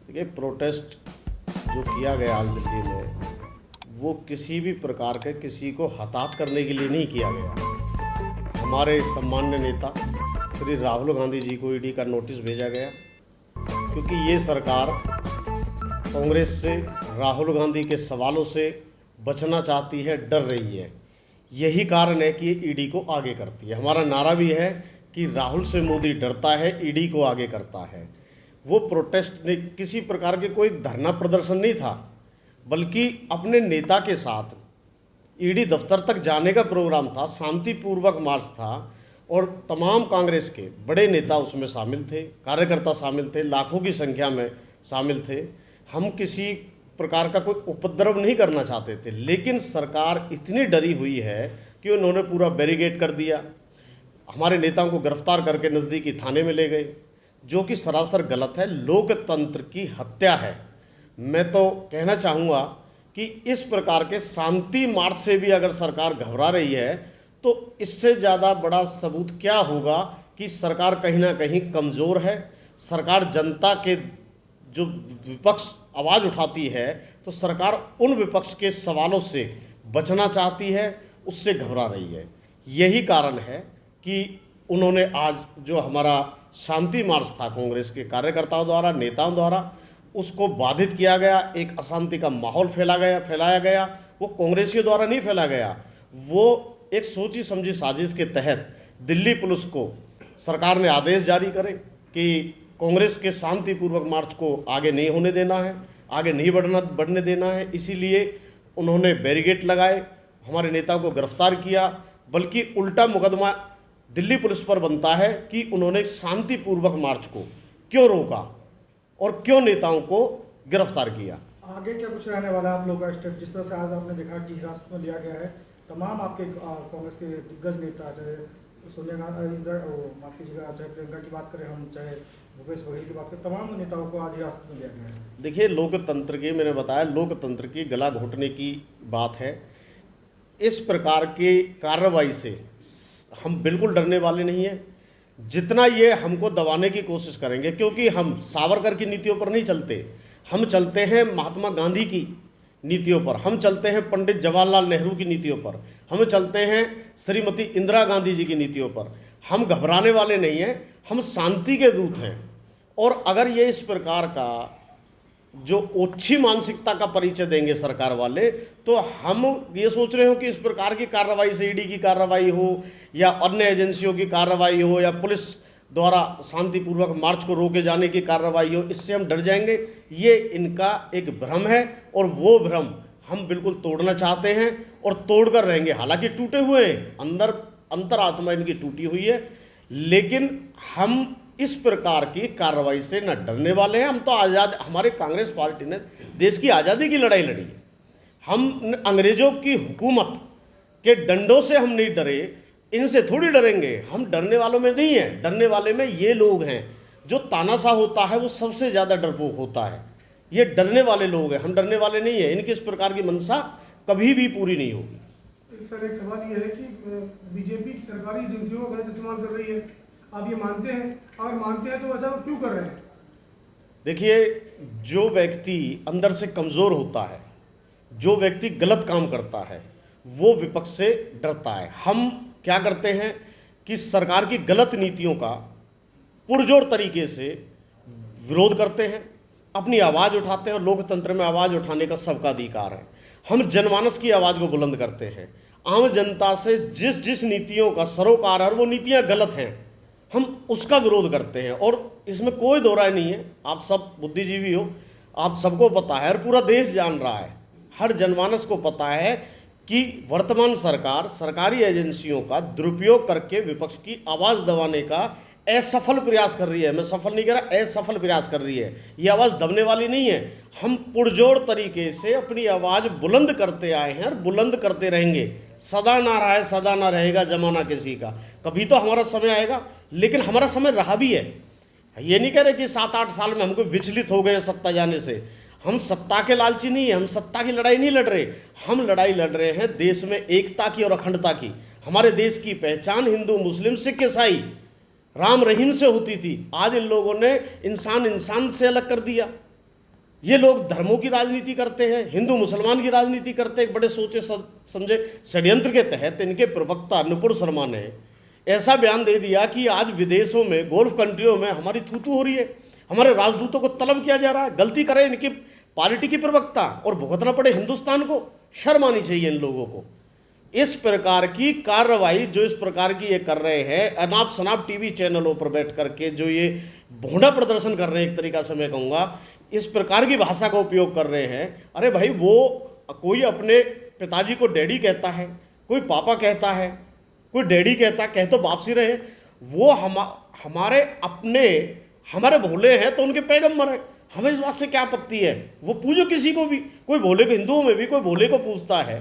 देखिए, प्रोटेस्ट जो किया गया आज दिल्ली में, वो किसी भी प्रकार के किसी को हताहत करने के लिए नहीं किया गया। हमारे सम्मान्य नेता श्री राहुल गांधी जी को ईडी का नोटिस भेजा गया, क्योंकि ये सरकार कांग्रेस से, राहुल गांधी के सवालों से बचना चाहती है, डर रही है। यही कारण है कि ये ईडी को आगे करती है। हमारा नारा भी है कि राहुल से मोदी डरता है, ईडी को आगे करता है। वो प्रोटेस्ट ने किसी प्रकार के कोई धरना प्रदर्शन नहीं था, बल्कि अपने नेता के साथ ईडी दफ्तर तक जाने का प्रोग्राम था, शांतिपूर्वक मार्च था और तमाम कांग्रेस के बड़े नेता उसमें शामिल थे, कार्यकर्ता शामिल थे, लाखों की संख्या में शामिल थे। हम किसी प्रकार का कोई उपद्रव नहीं करना चाहते थे, लेकिन सरकार इतनी डरी हुई है कि उन्होंने पूरा बैरिकेड कर दिया। हमारे नेताओं को गिरफ्तार करके नज़दीकी थाने में ले गए, जो कि सरासर गलत है, लोकतंत्र की हत्या है। मैं तो कहना चाहूँगा कि इस प्रकार के शांति मार्च से भी अगर सरकार घबरा रही है, तो इससे ज़्यादा बड़ा सबूत क्या होगा कि सरकार कहीं ना कहीं कमज़ोर है। सरकार जनता के जो विपक्ष आवाज़ उठाती है, तो सरकार उन विपक्ष के सवालों से बचना चाहती है, उससे घबरा रही है। यही कारण है कि उन्होंने आज जो हमारा शांति मार्च था कांग्रेस के कार्यकर्ताओं द्वारा, नेताओं द्वारा, उसको बाधित किया गया। एक अशांति का माहौल फैलाया गया। वो कांग्रेसियों द्वारा नहीं फैला गया, वो एक सोची समझी साजिश के तहत दिल्ली पुलिस को सरकार ने आदेश जारी करे कि कांग्रेस के शांतिपूर्वक मार्च को आगे नहीं होने देना है, आगे नहीं बढ़ने देना है। इसीलिए उन्होंने बैरिकेड लगाए, हमारे नेता को गिरफ्तार किया, बल्कि उल्टा मुकदमा दिल्ली पुलिस पर बनता है कि उन्होंने शांतिपूर्वक मार्च को क्यों रोका और क्यों नेताओं को गिरफ्तार किया। आगे क्या कुछ रहने वाला है आप लोगों का स्टेप? जिस तरह से आज आपने देखा कि हिरासत में लिया गया है तमाम आपके कांग्रेस के दिग्गज नेता, चाहे सोनिया गांधी, माफ कीजिएगा, चाहे प्रियंका की बात करें हम, चाहे भूपेश बघेल की बात करें, तमाम नेताओं को आज हिरासत में लिया गया है। देखिए, लोकतंत्र की, मैंने बताया, लोकतंत्र की गला घोटने की बात है। इस प्रकार की कार्रवाई से हम बिल्कुल डरने वाले नहीं हैं। जितना ये हमको दबाने की कोशिश करेंगे, क्योंकि हम सावरकर की नीतियों पर नहीं चलते, हम चलते हैं महात्मा गांधी की नीतियों पर, हम चलते हैं पंडित जवाहरलाल नेहरू की नीतियों पर, हम चलते हैं श्रीमती इंदिरा गांधी जी की नीतियों पर। हम घबराने वाले नहीं हैं, हम शांति के दूत हैं। और अगर ये इस प्रकार का जो ओछी मानसिकता का परिचय देंगे सरकार वाले, तो हम ये सोच रहे हो कि इस प्रकार की कार्रवाई से, ईडी की कार्रवाई हो या अन्य एजेंसियों की कार्रवाई हो या पुलिस द्वारा शांतिपूर्वक मार्च को रोके जाने की कार्रवाई हो, इससे हम डर जाएंगे। ये इनका एक भ्रम है और वो भ्रम हम बिल्कुल तोड़ना चाहते हैं और तोड़कर रहेंगे। हालांकि टूटे हुए हैं, अंदर अंतरात्मा इनकी टूटी हुई है, लेकिन हम इस प्रकार की कार्रवाई से न डरने वाले हैं। हम तो आज़ाद, हमारे कांग्रेस पार्टी ने देश की आज़ादी की लड़ाई लड़ी है। हम अंग्रेजों की हुकूमत के डंडों से हम नहीं डरे, इनसे थोड़ी डरेंगे। हम डरने वालों में नहीं है, डरने वाले में ये लोग हैं। जो तानाशाह होता है वो सबसे ज़्यादा डरपोक होता है। ये डरने वाले लोग हैं, हम डरने वाले नहीं है। इनकी इस प्रकार की मंशा कभी भी पूरी नहीं होगी। सर, एक सवाल ये है कि बीजेपी सरकारी एजेंसियों का गलत इस्तेमाल कर रही है, आप ये मानते हैं? अगर मानते हैं तो ऐसा क्यों कर रहे हैं? देखिए, जो व्यक्ति अंदर से कमज़ोर होता है, जो व्यक्ति गलत काम करता है, वो विपक्ष से डरता है। हम क्या करते हैं कि सरकार की गलत नीतियों का पुरजोर तरीके से विरोध करते हैं, अपनी आवाज़ उठाते हैं। और लोकतंत्र में आवाज़ उठाने का सबका अधिकार है। हम जनमानस की आवाज़ को बुलंद करते हैं। आम जनता से जिस जिस नीतियों का सरोकार है, वो नीतियाँ गलत हैं, हम उसका विरोध करते हैं। और इसमें कोई दो राय नहीं है। आप सब बुद्धिजीवी हो, आप सबको पता है और पूरा देश जान रहा है, हर जनमानस को पता है कि वर्तमान सरकार सरकारी एजेंसियों का दुरुपयोग करके विपक्ष की आवाज़ दबाने का असफल प्रयास कर रही है। मैं सफल नहीं कह रहा, असफल प्रयास कर रही है। ये आवाज़ दबने वाली नहीं है। हम पुरजोर तरीके से अपनी आवाज़ बुलंद करते आए हैं और बुलंद करते रहेंगे। सदा ना रहा है, सदा ना रहेगा जमाना किसी का। कभी तो हमारा समय आएगा, लेकिन हमारा समय रहा भी है। ये नहीं कह रहे कि 7-8 साल में हमको विचलित हो गए सत्ता जाने से। हम सत्ता के लालची नहीं है, हम सत्ता की लड़ाई नहीं लड़ रहे। हम लड़ाई लड़ रहे हैं देश में एकता की और अखंडता की। हमारे देश की पहचान हिंदू, मुस्लिम, सिख, ईसाई, राम रहीम से होती थी। आज इन लोगों ने इंसान इंसान से अलग कर दिया। ये लोग धर्मों की राजनीति करते हैं, हिंदू मुसलमान की राजनीति करते हैं। एक बड़े सोचे समझे षड्यंत्र के तहत इनके प्रवक्ता नुपुर शर्मा ने ऐसा बयान दे दिया कि आज विदेशों में, गोल्फ कंट्रियों में हमारी थू-थू हो रही है, हमारे राजदूतों को तलब किया जा रहा है। गलती करे इनकी पार्टी की प्रवक्ता और भुगतना पड़े हिंदुस्तान को। शर्म आनी चाहिए इन लोगों को। इस प्रकार की कार्रवाई जो इस प्रकार की ये कर रहे हैं, अनाप शनाप टीवी चैनलों पर बैठ करके जो ये भोंडा प्रदर्शन कर रहे हैं, एक तरीका से मैं कहूँगा, इस प्रकार की भाषा का उपयोग कर रहे हैं। अरे भाई, वो कोई अपने पिताजी को डैडी कहता है, कोई पापा कहता है, कोई डैडी कहता है, कह तो बाप सी रहे हैं। वो हमारे अपने, हमारे भोले हैं तो उनके पैगंबर हैं, हमें इस बात से क्या आपत्ति है। वो पूजो किसी को भी, कोई भोले को, हिंदुओं में भी कोई भोले को पूजता है,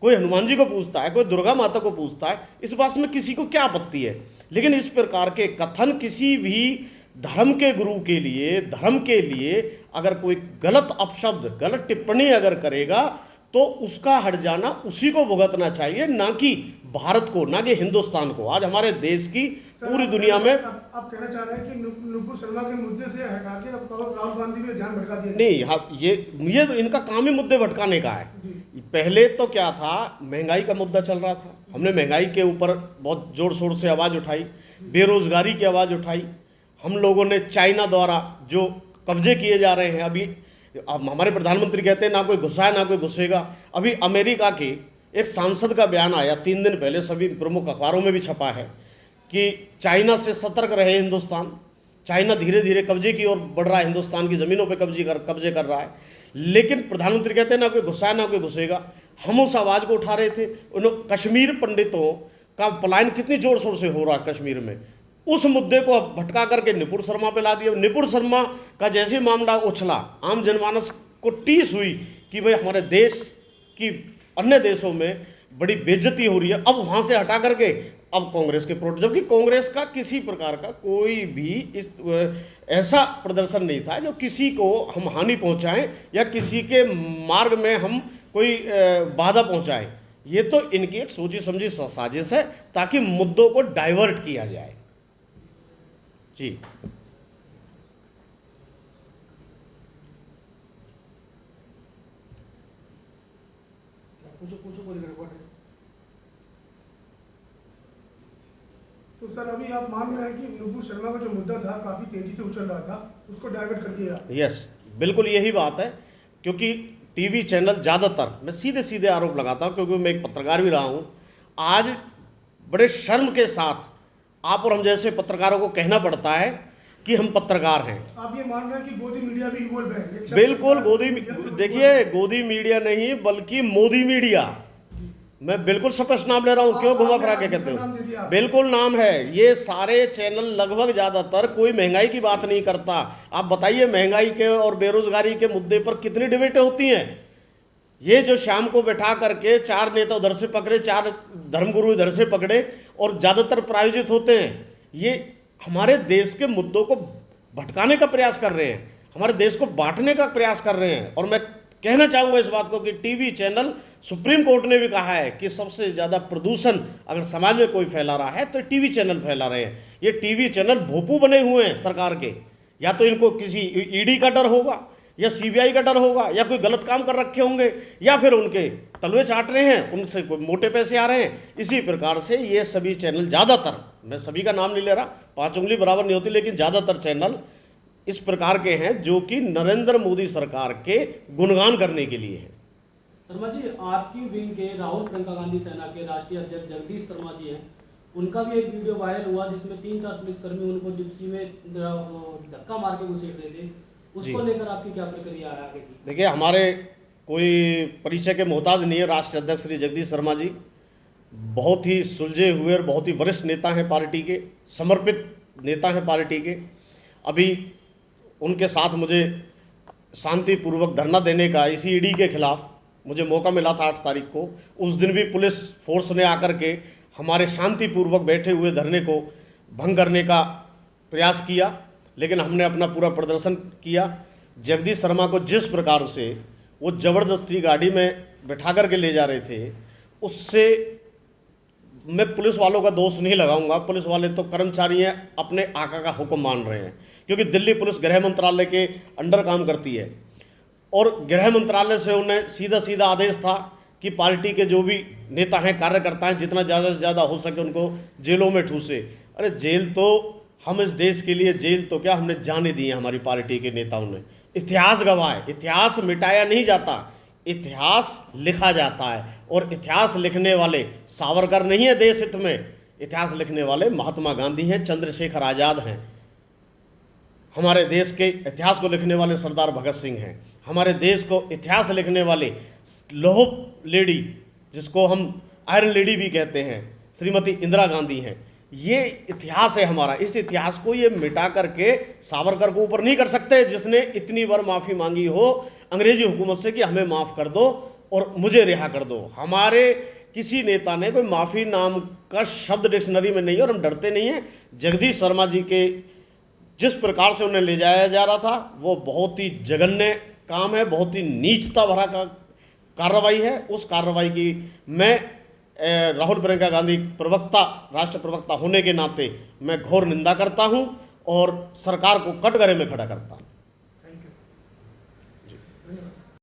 कोई हनुमान जी को पूजता है, कोई दुर्गा माता को पूजता है, इस बात में किसी को क्या आपत्ति है। लेकिन इस प्रकार के कथन किसी भी धर्म के गुरु के लिए, धर्म के लिए अगर कोई गलत अपशब्द, गलत टिप्पणी अगर करेगा तो उसका हट जाना उसी को भुगतना चाहिए, ना कि भारत को, ना कि हिंदुस्तान को। आज हमारे देश की पूरी दुनिया में आप कहना चाह रहे हैं कि नुपुर शर्मा के मुद्दे से हटा के अब राहुल गांधी भी ध्यान भटका दिया? नहीं, हाँ, ये इनका काम ही मुद्दे भटकाने का है। पहले तो क्या था, महंगाई का मुद्दा चल रहा था, हमने महंगाई के ऊपर बहुत जोर शोर से आवाज़ उठाई, बेरोजगारी की आवाज़ उठाई। हम लोगों ने चाइना द्वारा जो कब्जे किए जा रहे हैं, अभी हमारे प्रधानमंत्री कहते हैं ना कोई घुसा है ना कोई घुसेगा। अभी अमेरिका के एक सांसद का बयान आया 3 दिन पहले, सभी प्रमुख अखबारों में भी छपा है कि चाइना से सतर्क रहे हिंदुस्तान। चाइना धीरे धीरे कब्जे की ओर बढ़ रहा है, हिंदुस्तान की ज़मीनों पे कब्जे कर रहा है। लेकिन प्रधानमंत्री कहते हैं ना कोई घुसा है ना कोई घुसेगा। हम उस आवाज़ को उठा रहे थे। कश्मीर पंडितों का पलायन कितनी जोर शोर से हो रहा है कश्मीर में, उस मुद्दे को भटका करके नुपुर शर्मा पे ला दिया। नुपुर शर्मा का जैसे मामला उछला, आम जनमानस को टीस हुई कि भाई हमारे देश की अन्य देशों में बड़ी बेइज्जती हो रही है, अब वहाँ से हटा करके अब कांग्रेस के प्रोटेस्ट, जबकि कांग्रेस का किसी प्रकार का कोई भी ऐसा प्रदर्शन नहीं था जो किसी को हम हानि पहुँचाएं या किसी के मार्ग में हम कोई बाधा पहुँचाएं। ये तो इनकी एक सोची समझी साजिश है ताकि मुद्दों को डाइवर्ट किया जाए। जी, पूछो कोई रिकॉर्ड है। तो सर, अभी आप मान रहे हैं कि नुपुर शर्मा का जो मुद्दा था काफी तेजी से उछल रहा था, उसको डाइवर्ट कर दिया? यस, बिल्कुल यही बात है। क्योंकि टीवी चैनल ज़्यादातर, मैं सीधे सीधे आरोप लगाता हूँ क्योंकि मैं एक पत्रकार भी रहा हूँ, आज बड़े शर्म के साथ आप और हम जैसे पत्रकारों को कहना पड़ता है कि हम पत्रकार हैं। आप ये मान रहे हैं कि गोदी मीडिया भी इन्वॉल्व है? बिल्कुल, देखिए, गोदी मीडिया नहीं बल्कि मोदी मीडिया। मैं बिल्कुल स्पष्ट नाम ले रहा हूँ, क्यों घुमा फिरा के कहते हो, बिल्कुल नाम है। ये सारे चैनल लगभग ज़्यादातर कोई महंगाई की बात नहीं करता। आप बताइए, महंगाई के और बेरोजगारी के मुद्दे पर कितनी डिबेटें होती हैं। ये जो शाम को बैठा करके 4 नेता उधर से पकड़े, 4 धर्मगुरु इधर से पकड़े और ज़्यादातर प्रायोजित होते हैं, ये हमारे देश के मुद्दों को भटकाने का प्रयास कर रहे हैं, हमारे देश को बांटने का प्रयास कर रहे हैं। और मैं कहना चाहूँगा इस बात को कि टीवी चैनल, सुप्रीम कोर्ट ने भी कहा है कि सबसे ज़्यादा प्रदूषण अगर समाज में कोई फैला रहा है तो टीवी चैनल फैला रहे हैं। ये टीवी चैनल भोपू बने हुए हैं सरकार के, या तो इनको किसी ईडी का डर होगा या सीबीआई का डर होगा, या कोई गलत काम कर रखे होंगे, या फिर उनके तलवे चाट रहे हैं, उनसे कोई मोटे पैसे आ रहे हैं। इसी प्रकार से ये सभी चैनल ज़्यादातर, मैं सभी का नाम नहीं ले रहा, 5 उंगली बराबर नहीं होती, लेकिन ज़्यादातर चैनल इस प्रकार के हैं जो कि नरेंद्र मोदी सरकार के गुणगान करने के लिए हैं। शर्मा जी, आपकी विंग के राहुल प्रियंका गांधी सेना के राष्ट्रीय अध्यक्ष जगदीश शर्मा जी हैं, उनका भी एक वीडियो वायरल हुआ जिसमें 3-4 पुलिसकर्मी उनको जिप्सी में धक्का मार के घुसेड़ रहे थे। उसको लेकर आपकी क्या प्रक्रिया है आगे की? देखिए, हमारे कोई परिचय के मोहताज नहीं है। राष्ट्रीय अध्यक्ष श्री जगदीश शर्मा जी बहुत ही सुलझे हुए और बहुत ही वरिष्ठ नेता हैं पार्टी के, समर्पित नेता हैं पार्टी के। अभी उनके साथ मुझे शांतिपूर्वक धरना देने का, इसी ईडी के खिलाफ मुझे मौका मिला था 8 तारीख को। उस दिन भी पुलिस फोर्स ने आकर के हमारे शांतिपूर्वक बैठे हुए धरने को भंग करने का प्रयास किया, लेकिन हमने अपना पूरा प्रदर्शन किया। जगदीश शर्मा को जिस प्रकार से वो ज़बरदस्ती गाड़ी में बैठा करके ले जा रहे थे, उससे मैं पुलिस वालों का दोष नहीं लगाऊंगा। पुलिस वाले तो कर्मचारी हैं, अपने आका का हुक्म मान रहे हैं, क्योंकि दिल्ली पुलिस गृह मंत्रालय के अंडर काम करती है। और गृह मंत्रालय से उन्हें सीधा सीधा आदेश था कि पार्टी के जो भी नेता हैं, कार्यकर्ता हैं, जितना ज़्यादा से ज़्यादा हो सके उनको जेलों में ठूसे। अरे जेल तो हम इस देश के लिए, जेल तो क्या, हमने जाने दी है हमारी पार्टी के नेताओं ने। इतिहास गवाह है, इतिहास मिटाया नहीं जाता, इतिहास लिखा जाता है। और इतिहास लिखने वाले सावरकर नहीं है देश हित में, इतिहास लिखने वाले महात्मा गांधी हैं, चंद्रशेखर आज़ाद हैं। हमारे देश के इतिहास को लिखने वाले सरदार भगत सिंह हैं। हमारे देश को इतिहास लिखने वाले लौह लेडी, जिसको हम आयरन लेडी भी कहते हैं, श्रीमती इंदिरा गांधी हैं। ये इतिहास है हमारा। इस इतिहास को ये मिटा करके सावरकर को ऊपर नहीं कर सकते, जिसने इतनी बार माफ़ी मांगी हो अंग्रेजी हुकूमत से कि हमें माफ़ कर दो और मुझे रिहा कर दो। हमारे किसी नेता ने कोई माफ़ी नाम का शब्द डिक्शनरी में नहीं है और हम डरते नहीं हैं। जगदीश शर्मा जी के जिस प्रकार से उन्हें ले जाया जा रहा था वो बहुत ही जघन्य काम है, बहुत ही नीचता भरा कार्रवाई है। उस कार्रवाई की मैं राहुल प्रियंका गांधी प्रवक्ता, राष्ट्र प्रवक्ता होने के नाते मैं घोर निंदा करता हूं और सरकार को कटघरे में खड़ा करता हूं।